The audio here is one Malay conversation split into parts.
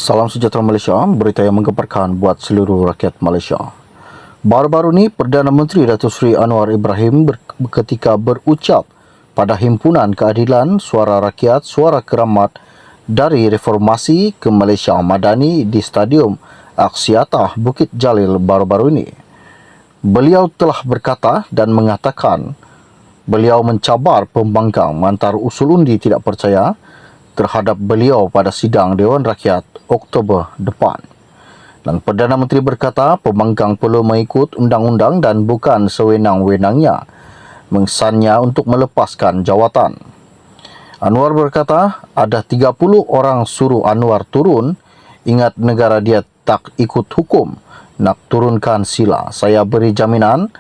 Salam sejahtera Malaysia, berita yang menggemparkan buat seluruh rakyat Malaysia. Baru-baru ini, Perdana Menteri Datuk Seri Anwar Ibrahim ketika berucap pada Himpunan Keadilan Suara Rakyat Suara Keramat dari Reformasi ke Malaysia Madani di Stadium Aksiata Bukit Jalil baru-baru ini. Beliau telah berkata dan mengatakan beliau mencabar pembangkang mengantar usul undi tidak percaya terhadap beliau pada sidang Dewan Rakyat Oktober depan. Dan Perdana Menteri berkata pembangkang perlu mengikut undang-undang dan bukan sewenang-wenangnya mengesannya untuk melepaskan jawatan. Anwar berkata ada 30 orang suruh Anwar turun. Ingat negara dia tak ikut hukum. Nak turunkan sila. Saya beri jaminan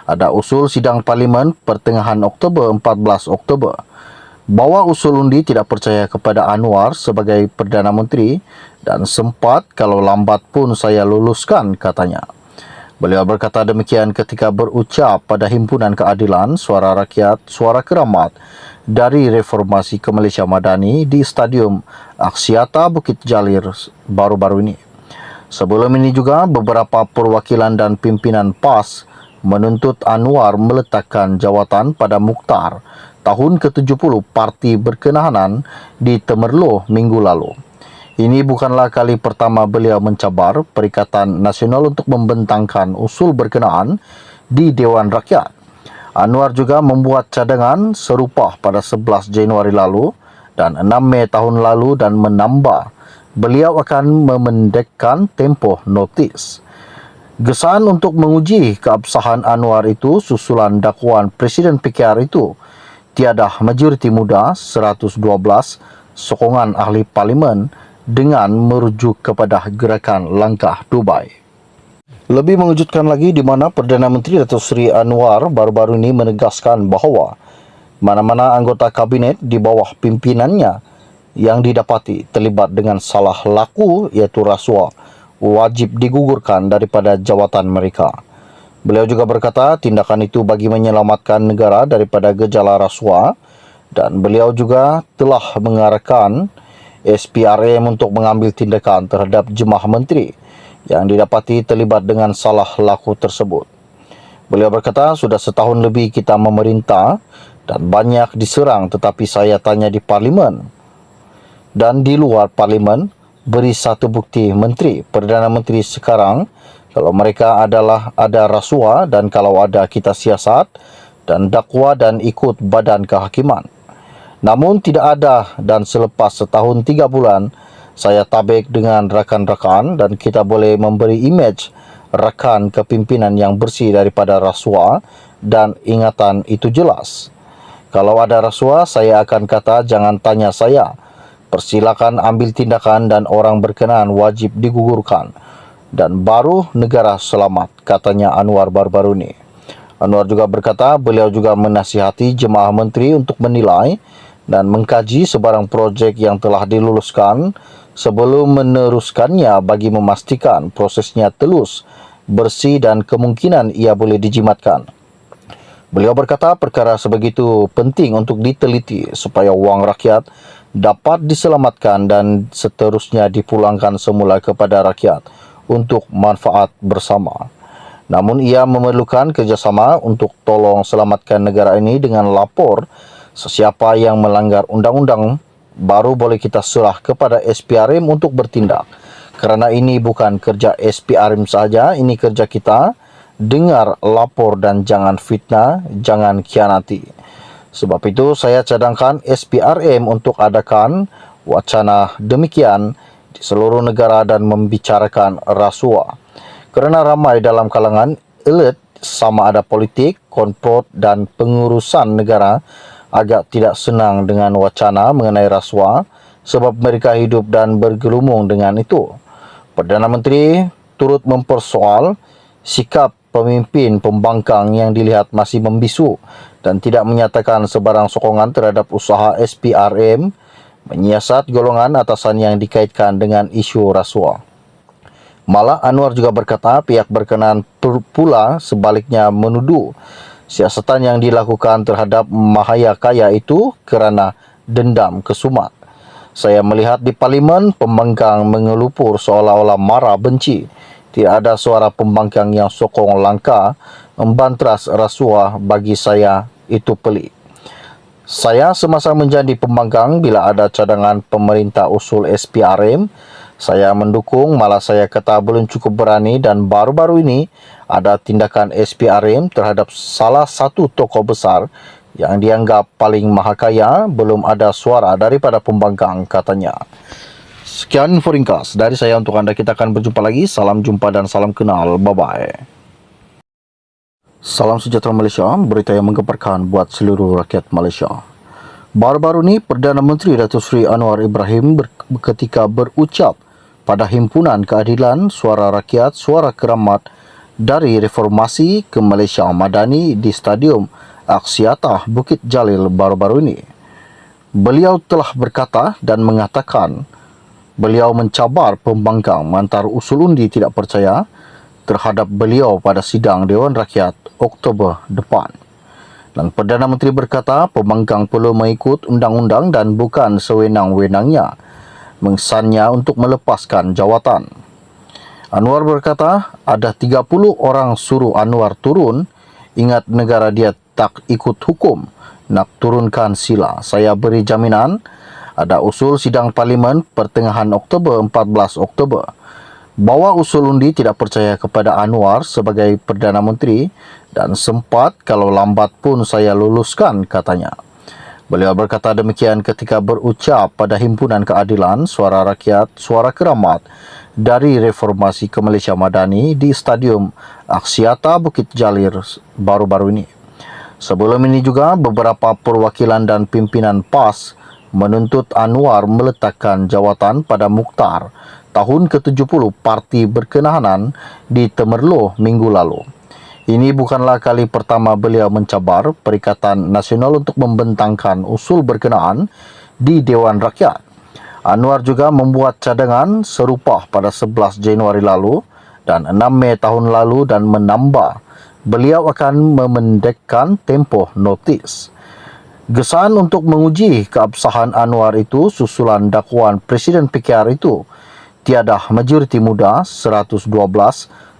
ada usul sidang parlimen pertengahan Oktober 14 Oktober. Bawa usul undi tidak percaya kepada Anwar sebagai Perdana Menteri dan sempat kalau lambat pun saya luluskan, katanya. Beliau berkata demikian ketika berucap pada Himpunan Keadilan Suara Rakyat Suara Keramat dari Reformasi ke Malaysia Madani di Stadium Aksiata Bukit Jalil baru-baru ini. Sebelum ini juga beberapa perwakilan dan pimpinan PAS menuntut Anwar meletakkan jawatan pada Mukhtar tahun ke-70 Parti Berkenahanan di Temerloh minggu lalu. Ini bukanlah kali pertama beliau mencabar Perikatan Nasional untuk membentangkan usul berkenaan di Dewan Rakyat. Anwar juga membuat cadangan serupa pada 11 Januari lalu dan 6 Mei tahun lalu dan menambah beliau akan memendekkan tempoh notis. Gesaan untuk menguji keabsahan Anwar itu susulan dakwaan Presiden PKR itu tiada majoriti muda 112 sokongan ahli parlimen dengan merujuk kepada gerakan langkah Dubai. Lebih mengejutkan lagi di mana Perdana Menteri Datuk Seri Anwar baru-baru ini menegaskan bahawa mana-mana anggota kabinet di bawah pimpinannya yang didapati terlibat dengan salah laku iaitu rasuah wajib digugurkan daripada jawatan mereka. Beliau juga berkata tindakan itu bagi menyelamatkan negara daripada gejala rasuah dan beliau juga telah mengarahkan SPRM untuk mengambil tindakan terhadap jemaah menteri yang didapati terlibat dengan salah laku tersebut. Beliau berkata sudah setahun lebih kita memerintah dan banyak diserang, tetapi saya tanya di parlimen dan di luar parlimen, beri satu bukti menteri, Perdana Menteri sekarang kalau mereka adalah ada rasuah dan kalau ada kita siasat dan dakwa dan ikut badan kehakiman. Namun tidak ada dan selepas setahun 3 bulan saya tabik dengan rakan-rakan dan kita boleh memberi imej rakan kepimpinan yang bersih daripada rasuah dan ingatan itu jelas. Kalau ada rasuah saya akan kata jangan tanya saya. Persilakan ambil tindakan dan orang berkenaan wajib digugurkan. Dan baru negara selamat, katanya Anwar baru-baru ini. Anwar juga berkata beliau juga menasihati jemaah menteri untuk menilai dan mengkaji sebarang projek yang telah diluluskan sebelum meneruskannya bagi memastikan prosesnya telus, bersih dan kemungkinan ia boleh dijimatkan. Beliau berkata perkara sebegitu penting untuk diteliti supaya wang rakyat dapat diselamatkan dan seterusnya dipulangkan semula kepada rakyat untuk manfaat bersama. Namun ia memerlukan kerjasama untuk tolong selamatkan negara ini dengan lapor sesiapa yang melanggar undang-undang baru boleh kita serah kepada SPRM untuk bertindak. Kerana ini bukan kerja SPRM saja, ini kerja kita. Dengar, lapor dan jangan fitnah, jangan khianati. Sebab itu saya cadangkan SPRM untuk adakan wacana demikian di seluruh negara dan membicarakan rasuah. Kerana ramai dalam kalangan elit sama ada politik, konprot dan pengurusan negara agak tidak senang dengan wacana mengenai rasuah sebab mereka hidup dan bergelumung dengan itu. Perdana Menteri turut mempersoal sikap pemimpin pembangkang yang dilihat masih membisu dan tidak menyatakan sebarang sokongan terhadap usaha SPRM menyiasat golongan atasan yang dikaitkan dengan isu rasuah. Malah Anwar juga berkata pihak berkenaan pula sebaliknya menuduh siasatan yang dilakukan terhadap Mahaya Kaya itu kerana dendam kesumat. Saya melihat di parlimen pembangkang mengelupur seolah-olah marah benci. Tidak ada suara pembangkang yang sokong langkah membantras rasuah. Bagi saya itu pelik. Saya semasa menjadi pembangkang bila ada cadangan pemerintah usul SPRM, saya mendukung, malah saya kata belum cukup berani, dan baru-baru ini ada tindakan SPRM terhadap salah satu tokoh besar yang dianggap paling mahakaya. Belum ada suara daripada pembangkang, katanya. Sekian info ringkas dari saya untuk anda. Kita akan berjumpa lagi. Salam jumpa dan salam kenal. Bye-bye. Salam sejahtera Malaysia, berita yang menggemparkan buat seluruh rakyat Malaysia. Baru-baru ini, Perdana Menteri Datuk Seri Anwar Ibrahim ketika berucap pada Himpunan Keadilan Suara Rakyat Suara Keramat dari Reformasi ke Malaysia Madani di Stadium Aksiata Bukit Jalil baru-baru ini. Beliau telah berkata dan mengatakan beliau mencabar pembangkang mengantar usul undi tidak percaya terhadap beliau pada sidang Dewan Rakyat Oktober depan. Dan Perdana Menteri berkata pembangkang perlu mengikut undang-undang dan bukan sewenang-wenangnya mengesannya untuk melepaskan jawatan. Anwar berkata ada 30 orang suruh Anwar turun. Ingat, negara dia tak ikut hukum, nak turunkan sila. Saya beri jaminan ada usul sidang parlimen pertengahan Oktober, 14 Oktober. Bawa usul undi tidak percaya kepada Anwar sebagai Perdana Menteri dan sempat kalau lambat pun saya luluskan, katanya. Beliau berkata demikian ketika berucap pada Himpunan Keadilan Suara Rakyat Suara Keramat dari Reformasi ke Malaysia Madani di Stadium Aksiata Bukit Jalil baru-baru ini. Sebelum ini juga beberapa perwakilan dan pimpinan PAS menuntut Anwar meletakkan jawatan pada Mukhtar tahun ke-70 Parti Berkenahanan di Temerloh minggu lalu. Ini bukanlah kali pertama beliau mencabar Perikatan Nasional untuk membentangkan usul berkenaan di Dewan Rakyat. Anwar juga membuat cadangan serupa pada 11 Januari lalu dan 6 Mei tahun lalu dan menambah beliau akan memendekkan tempoh notis. Gesaan untuk menguji keabsahan Anwar itu susulan dakwaan Presiden PKR itu tiada majoriti muda 112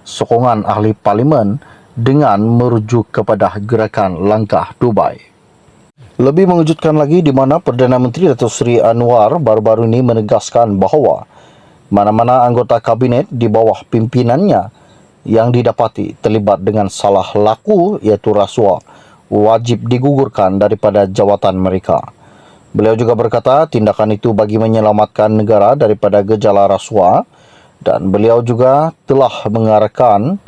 sokongan ahli parlimen dengan merujuk kepada gerakan langkah Dubai. Lebih mengejutkan lagi di mana Perdana Menteri Datuk Seri Anwar baru-baru ini menegaskan bahawa mana-mana anggota kabinet di bawah pimpinannya yang didapati terlibat dengan salah laku iaitu rasuah wajib digugurkan daripada jawatan mereka. Beliau juga berkata tindakan itu bagi menyelamatkan negara daripada gejala rasuah dan beliau juga telah mengarahkan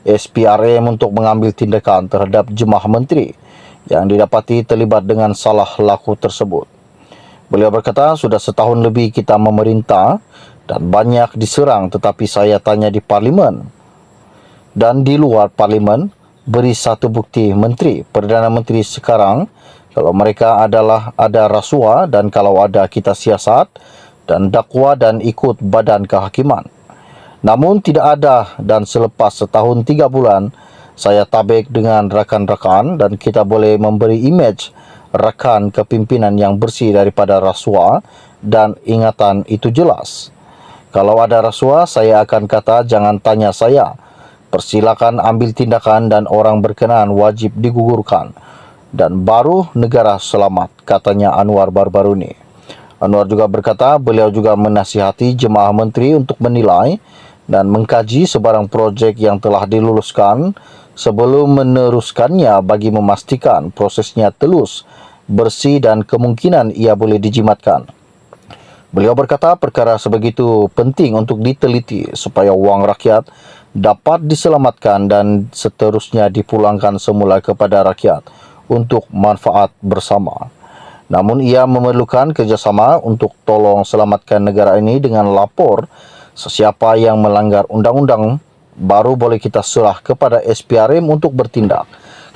SPRM untuk mengambil tindakan terhadap jemaah menteri yang didapati terlibat dengan salah laku tersebut. Beliau berkata sudah setahun lebih kita memerintah dan banyak diserang, tetapi saya tanya di parlimen dan di luar parlimen, beri satu bukti menteri, Perdana Menteri sekarang kalau mereka adalah ada rasuah dan kalau ada kita siasat dan dakwa dan ikut badan kehakiman. Namun tidak ada dan selepas setahun 3 bulan saya tabik dengan rakan-rakan dan kita boleh memberi imej rakan kepimpinan yang bersih daripada rasuah dan ingatan itu jelas. Kalau ada rasuah saya akan kata jangan tanya saya. Persilakan ambil tindakan dan orang berkenaan wajib digugurkan. Dan baru negara selamat, katanya Anwar baru-baru ini. Anwar juga berkata beliau juga menasihati jemaah menteri untuk menilai dan mengkaji sebarang projek yang telah diluluskan sebelum meneruskannya bagi memastikan prosesnya telus, bersih dan kemungkinan ia boleh dijimatkan. Beliau berkata perkara sebegitu penting untuk diteliti supaya wang rakyat dapat diselamatkan dan seterusnya dipulangkan semula kepada rakyat untuk manfaat bersama. Namun ia memerlukan kerjasama untuk tolong selamatkan negara ini dengan lapor sesiapa yang melanggar undang-undang baru boleh kita serah kepada SPRM untuk bertindak.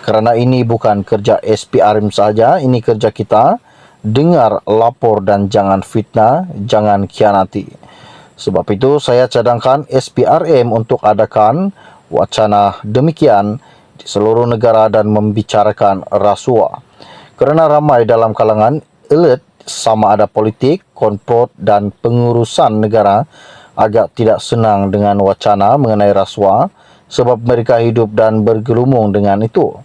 Kerana ini bukan kerja SPRM saja, ini kerja kita. Dengar, lapor dan jangan fitnah, jangan khianati. Sebab itu saya cadangkan SPRM untuk adakan wacana demikian di seluruh negara dan membicarakan rasuah. Kerana ramai dalam kalangan elit sama ada politik, konprot dan pengurusan negara agak tidak senang dengan wacana mengenai rasuah sebab mereka hidup dan bergelumung dengan itu.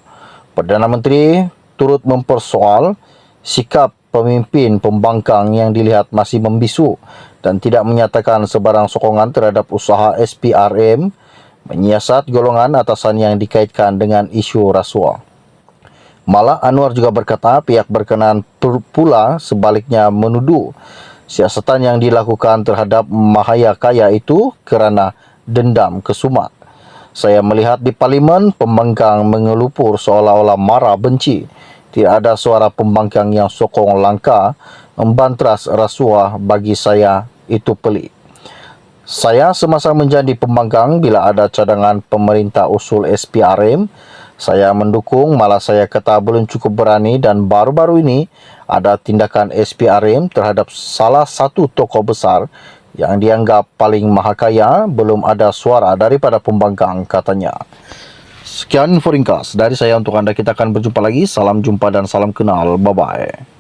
Perdana Menteri turut mempersoal sikap pemimpin pembangkang yang dilihat masih membisu dan tidak menyatakan sebarang sokongan terhadap usaha SPRM menyiasat golongan atasan yang dikaitkan dengan isu rasuah. Malah Anwar juga berkata pihak berkenaan pula sebaliknya menuduh siasatan yang dilakukan terhadap Mahaya Kaya itu kerana dendam kesumat. Saya melihat di parlimen pembangkang mengelupur seolah-olah marah benci. Tidak ada suara pembangkang yang sokong langkah membantras rasuah. Bagi saya itu pelik. Saya semasa menjadi pembangkang bila ada cadangan pemerintah usul SPRM, saya mendukung, malah saya kata belum cukup berani dan baru-baru ini ada tindakan SPRM terhadap salah satu tokoh besar yang dianggap paling mahakaya, belum ada suara daripada pembangkang, katanya. Sekian info ringkas dari saya untuk anda. Kita akan berjumpa lagi. Salam jumpa dan salam kenal. Bye-bye.